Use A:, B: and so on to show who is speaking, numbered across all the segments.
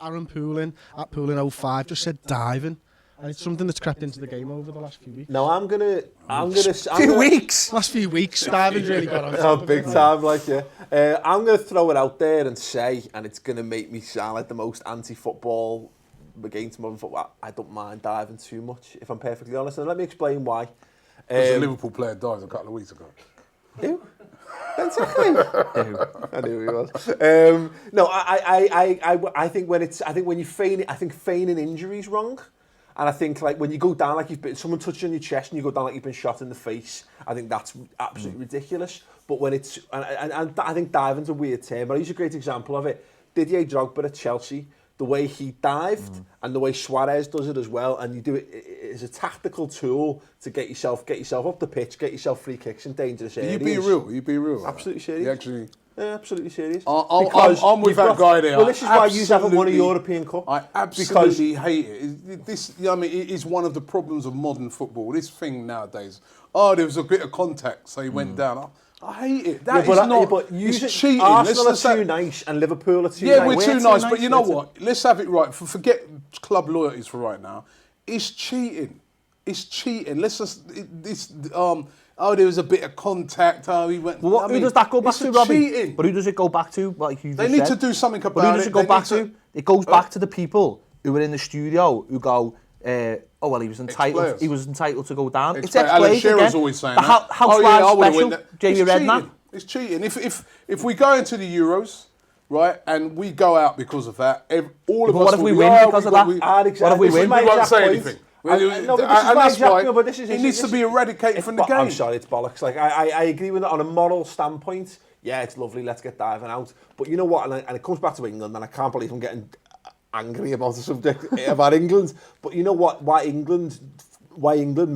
A: Aaron Poulin at Poulin05 just said diving. And it's something that's crept into the game over the last few weeks.
B: No, I'm gonna.
A: Last few weeks, diving's really got on.
B: Oh, big time, like yeah. I'm gonna throw it out there and say, and it's gonna make me sound like the most anti-football against modern football. I don't mind diving too much, if I'm perfectly honest. And let me explain why.
C: Because a Liverpool player died a couple of weeks ago.
B: Who? I knew he was. No, I think when you feign, I think feigning injury is wrong. And I think like when you go down like someone touches on your chest and you go down like you've been shot in the face, I think that's absolutely ridiculous. But when it's and I think diving's a weird term, but I use a great example of it. Didier Drogba at Chelsea, the way he dived and the way Suarez does it as well, and you do it as a tactical tool to get yourself up the pitch, get yourself free kicks in dangerous areas.
C: You be real.
B: Absolutely serious.
C: You actually.
B: Yeah, absolutely serious.
C: I'm with that guy there.
B: Well, this is why you haven't won a European Cup.
C: I absolutely hate it. This, I mean, it is one of the problems of modern football. This thing nowadays. Oh, there was a bit of contact, so he went down. I hate it. That is not. But it's cheating.
B: Arsenal are too nice, and Liverpool are too nice.
C: Yeah, we're too nice. But you know what? Let's have it right. Forget club loyalties for right now. It's cheating. It's cheating. Let's just oh, there was a bit of contact. Oh, he went.
D: Well, who does that go back to, Robbie?
C: Cheating.
D: But who does it go back to? Like you
C: they need to do something about it.
D: But who does it go back to? It goes back to the people who were in the studio who go, oh well, he was entitled. He was entitled to go down. It's
C: Alan Shearer's always saying that.
D: How special, Jamie Redknapp?
C: It's cheating. If we go into the Euros, right, and we go out because of that, all of us.
D: What if we win because of that? What if we win?
C: We won't say anything.
B: No, but this is
C: it needs to be eradicated from the game.
B: I'm sorry, it's bollocks. Like I agree with it on a moral standpoint. Yeah, it's lovely. Let's get diving out. But you know what? And it comes back to England, and I can't believe I'm getting angry about the subject about England. But you know what? Why England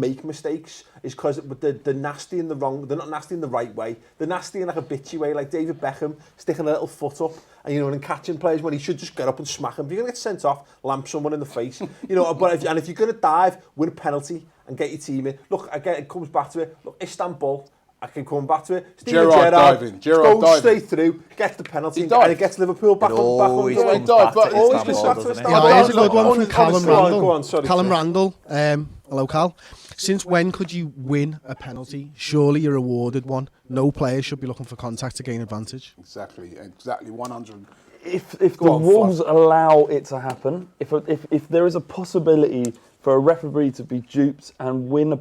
B: make mistakes is because they're nasty in the wrong. They're not nasty in the right way. They're nasty in like a bitchy way, like David Beckham sticking a little foot up and catching players when he should just get up and smack them. If you're gonna get sent off, lamp someone in the face, But if you're gonna dive, win a penalty and get your team in. Look, again, it comes back to it. Look, Istanbul. I can come back to it.
C: Gerrard diving.
B: Goes straight through, gets the penalty, and it gets Liverpool back on.
D: He died,
B: but
D: always
B: comes
D: back
B: to
D: to
A: Yeah, here's a good one from Callum Randall.
B: Go on, sorry.
A: Callum Randall, hello Cal. Since when could you win a penalty? Surely you're awarded one. No player should be looking for contact to gain advantage.
C: Exactly, 100.
E: If the rules allow it to happen, if there is a possibility for a referee to be duped and win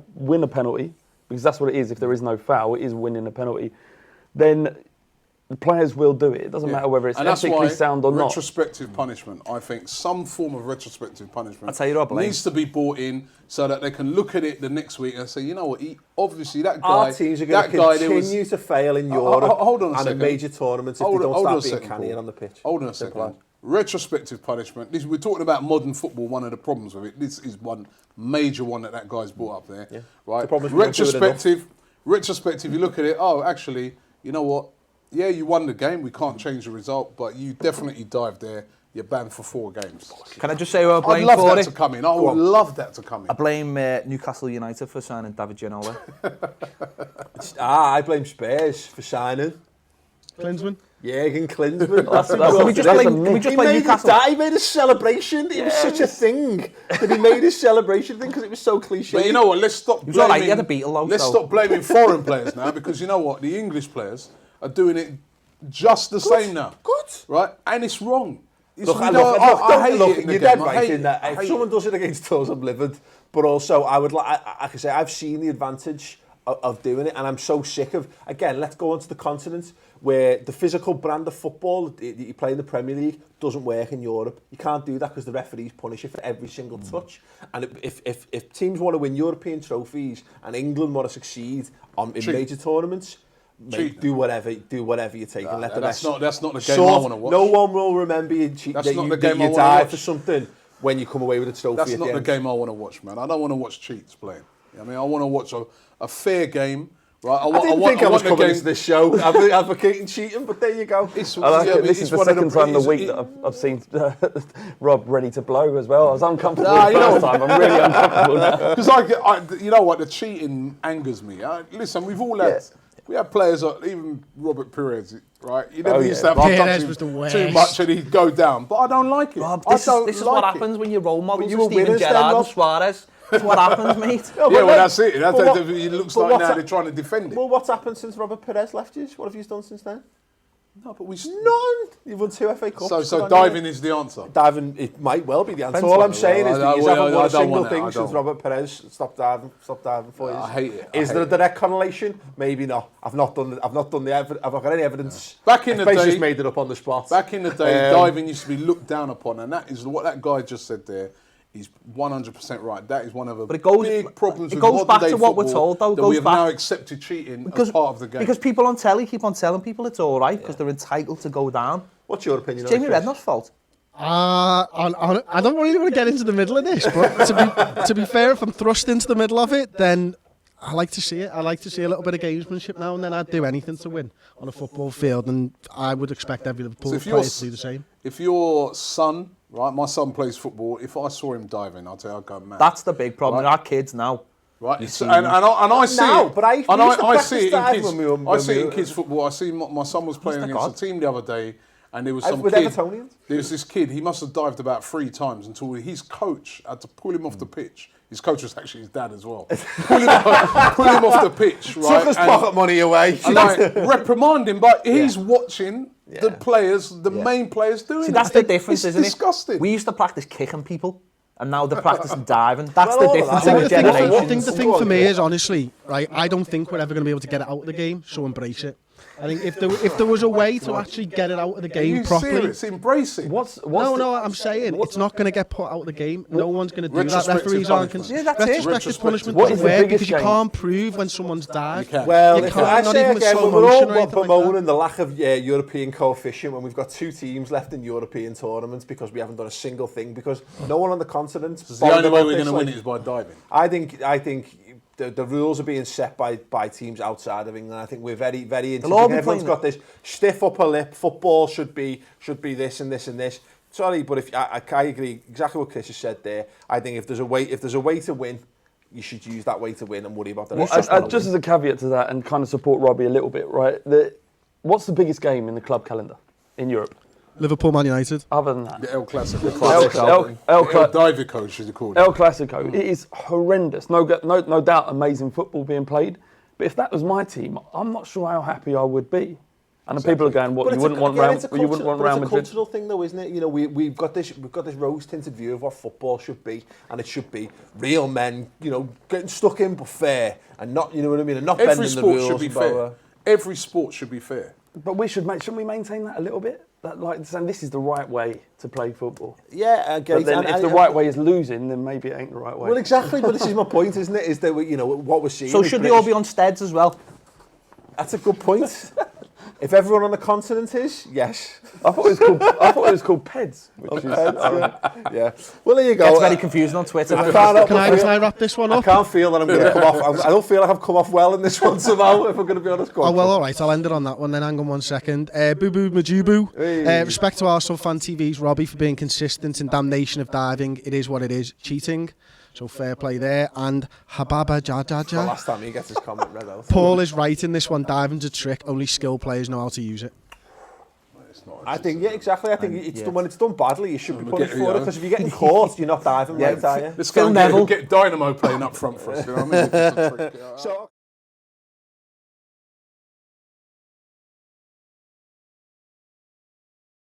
E: a penalty, because that's what it is, if there is no foul, it is winning a penalty, then the players will do it. It doesn't matter whether it's ethically sound or not.
C: Retrospective punishment, I think some form of retrospective punishment
D: needs
C: to be brought in so that they can look at it the next week and say, you know what, obviously that guy...
B: Our teams are going to continue to fail in Europe and in major tournaments if they don't start being canny on the pitch.
C: Hold on a second. Retrospective punishment. We're talking about modern football. One of the problems with it. This is one major one that guy's brought up there. Yeah. Right. Retrospective. You look at it. Oh, actually, you know what? Yeah, you won the game. We can't change the result, but you definitely dived there. You're banned for 4 games.
D: Can I just say who I blame
C: I'd
D: for
C: love
D: it?
C: that to come in. I would love that to come in.
D: I blame Newcastle United for signing David Ginola.
B: I blame Spurs for signing
A: Klinsmann?
B: Jürgen Klinsmann.
D: Can we just blame Newcastle?
B: He made a celebration. It was such a thing that he made his celebration thing because it was so cliche.
C: But you know what? Let's stop blaming...
D: Right, he had a Beatle though,
C: let's stop blaming foreign players now, because you know what? The English players are doing it just the same now. Good. Right? And it's wrong.
B: I hate it. You're dead right in that. If someone does it against us, I'm livid. But also, I can say I've seen the advantage of doing it, and I'm so sick of... Again, let's go on to the continent where the physical brand of football that you play in the Premier League doesn't work in Europe. You can't do that because the referees punish you for every single touch. And if teams want to win European trophies and England want to succeed in major tournaments, mate, do whatever you take and let the rest...
C: That's not the game I want to watch.
B: No one will remember you died for something when you come away with a trophy at the end.
C: That's not the game I want to watch, man. I don't want to watch cheats playing. I mean, I want to watch a fair game. Right,
B: I didn't think I was coming into this show advocating cheating, but there you go.
E: This is the second time in the week that I've seen Rob ready to blow as well. I was uncomfortable the first time. I'm really uncomfortable now.
C: Because you know what, the cheating angers me. Listen, we've all had We had players like even Robert Perez, right? He never used to have
A: Perez
C: to
A: was the
C: touch
A: worst.
C: him too much and he'd go down. But I don't like it.
D: Rob,
C: I
D: this
C: don't
D: is
C: like
D: what
C: it.
D: happens when your role models
B: you
D: are
B: were
D: Steven
B: winners then,
D: Gerrard and
B: Rob.
D: Suarez. That's what happens, mate.
C: Yeah, well, that's it.
B: But
C: It looks
B: but
C: like
B: what's
C: now
B: that-
C: they're trying to defend it.
B: Well, what's happened since Robert Perez left you? What have you done since then?
C: No, but
B: None. You've won 2 FA Cups.
C: So diving is the answer.
B: Diving, it might well be the answer.
D: Depends
B: All
D: what-
B: I'm saying is that you
C: I
B: haven't won a
C: don't
B: single
C: want it,
B: thing
C: I
B: since
C: don't.
B: Robert Perez stopped diving for you.
C: I hate it.
B: Is there a direct correlation? Maybe not. I've not done the evidence. I've not got any evidence.
C: Back in the
B: I've
C: day-
B: just made it up on the spot.
C: Back in the day, diving used to be looked down upon, and that is what that guy just said there. He's 100% right. That is one of the
D: But it goes-
C: big problems
D: it
C: with
D: goes
C: modern
D: back
C: day
D: to what we're
C: football,
D: told, though. It
C: that
D: goes
C: we have
D: back-
C: now accepted cheating as part of the game.
D: Because people on telly keep on telling people it's all right because they're entitled to go down.
B: What's your opinion?
D: It's
B: on it,
D: Jamie
B: Chris?
D: Redknapp's fault.
A: I don't really want to get into the middle of this, but to be fair, if I'm thrust into the middle of it, then I like to see it. I like to see a little bit of gamesmanship now and then. I'd do anything to win on a football field, and I would expect every Liverpool
C: So if
A: player to do the same.
C: If your son, right, my son plays football, if I saw him diving, I'd say I'd go mad.
D: That's the big problem.
C: Right.
D: Our kids now.
C: Right,
D: You
C: so,
D: see
C: and I see
B: now,
C: it.
B: but I
C: and
B: used to
C: I
B: practice
C: see it in
B: diving
C: kids.
B: when we
C: I see it in
B: were-
C: kids football. I see my son was playing
D: Mr.
C: against
D: God.
C: a team the other day, and there was some
B: With
C: kid.
B: Evertonians?
C: There was this kid. He must have dived about 3 times until his coach had to pull him off the pitch. His coach was actually his dad as well. pull him off the pitch, right?
B: Took his pocket money away.
C: And like reprimand him, but he's watching the players, the main players doing
D: See,
C: it.
D: that's the difference,
C: It's
D: isn't
C: disgusting.
D: it? We used to practice kicking people, and now they're practicing diving. That's
B: Well,
D: the
B: all of
D: difference
B: that.
D: in
B: I
D: the
B: think
D: generations.
A: The thing for me is, honestly, right, I don't think we're ever going to be able to get it out of the game, so embrace it. I think if there was a way to actually get it out of the
C: Are
A: game
C: you
A: properly...
C: serious? Embrace it.
A: No, I'm saying it's not going to get put out of the game. No one's going to do that.
C: Retrospective
A: Referees aren't
C: punishment.
D: Yeah, that's it.
A: retrospective punishment
E: What
A: doesn't
E: is the
A: work
E: biggest
A: because you
E: game?
A: can't prove when someone's died.
C: You can't.
B: Well,
A: You
B: if
A: can't,
B: I
A: not
B: say
A: even with
B: again,
A: slow
B: we're
A: motion
B: all
A: or anything like
B: bemoaning
A: that.
B: the lack of European coefficient when we've got 2 teams left in European tournaments because we haven't done a single thing because no one on the continent.
C: The only way we're going to win it is by diving.
B: I think the rules are being set by teams outside of England. I think we're very into
D: all be
B: everyone's
D: playing-
B: got this stiff upper lip. Football should be this and this and this. Sorry, but if I agree exactly what Chris has said there. I think if there's a way to win, you should use that way to win and worry about the rest.
E: Just as a caveat to that and kind of support Robbie a little bit, right? What's the biggest game in the club calendar in Europe?
A: Liverpool, Man United.
E: Other than that,
C: The El Clasico.
E: El
C: Divico, should you call it?
E: El Clasico. It is horrendous. No doubt, amazing football being played. But if that was my team, I'm not sure how happy I would be. And the people are going, "What
B: But
E: you wouldn't want Real Madrid?"
B: It's a cultural thing, though, isn't it? You know, we've got this rose-tinted view of what football should be, and it should be real men, you know, getting stuck in but fair, and not, you know what I mean, and not
C: Every
B: bending the
C: sport
B: rules.
C: should be
B: and blah, blah,
C: fair.
B: blah.
C: Every sport should be fair.
E: But shouldn't we maintain that a little bit? That like saying this is the right way to play football.
B: Yeah, I get
E: But
B: it.
E: then
B: And-
E: if
B: and-
E: the right way is losing, then maybe it ain't the right way.
B: Well, exactly. But this is my point, isn't it? Is that you know what we're seeing?
D: So
B: is
D: should they all
B: British-
D: be on steads as well?
B: That's a good point. If everyone on the continent is, yes.
E: I thought it was called PEDs. Which is,
B: Yeah. Well, there you go.
D: It's very confusing on Twitter.
B: I can't,
A: Can I wrap this one
B: I
A: up?
B: can't feel that I'm going to come off. I don't feel like I've come off well in this one somehow. If I'm going to be honest. Go on,
A: Oh, well,
B: Chris.
A: all right, I'll end it on that one then. Hang on 1 second. Boo Boo Majubu.
B: Hey.
A: Respect to Arsenal Fan TV's Robbie for being consistent in damnation of diving. It is what it is. Cheating. So fair play there. And Hababa
B: The
A: Jajaja.
B: last time he gets his comment read out.
A: Paul is right in this one. Diving's a trick. Only skilled players know how to use it.
B: I think, yeah, exactly. I think it's done, when it's done badly, you should be punished
C: get-
B: for it.
C: yeah.
B: Because if you're getting caught, you're not diving right, are you?
C: Let's
D: Phil
C: go and
D: Neville.
C: get Dynamo playing up front for us. You know what I mean? It's just a trick.
B: So.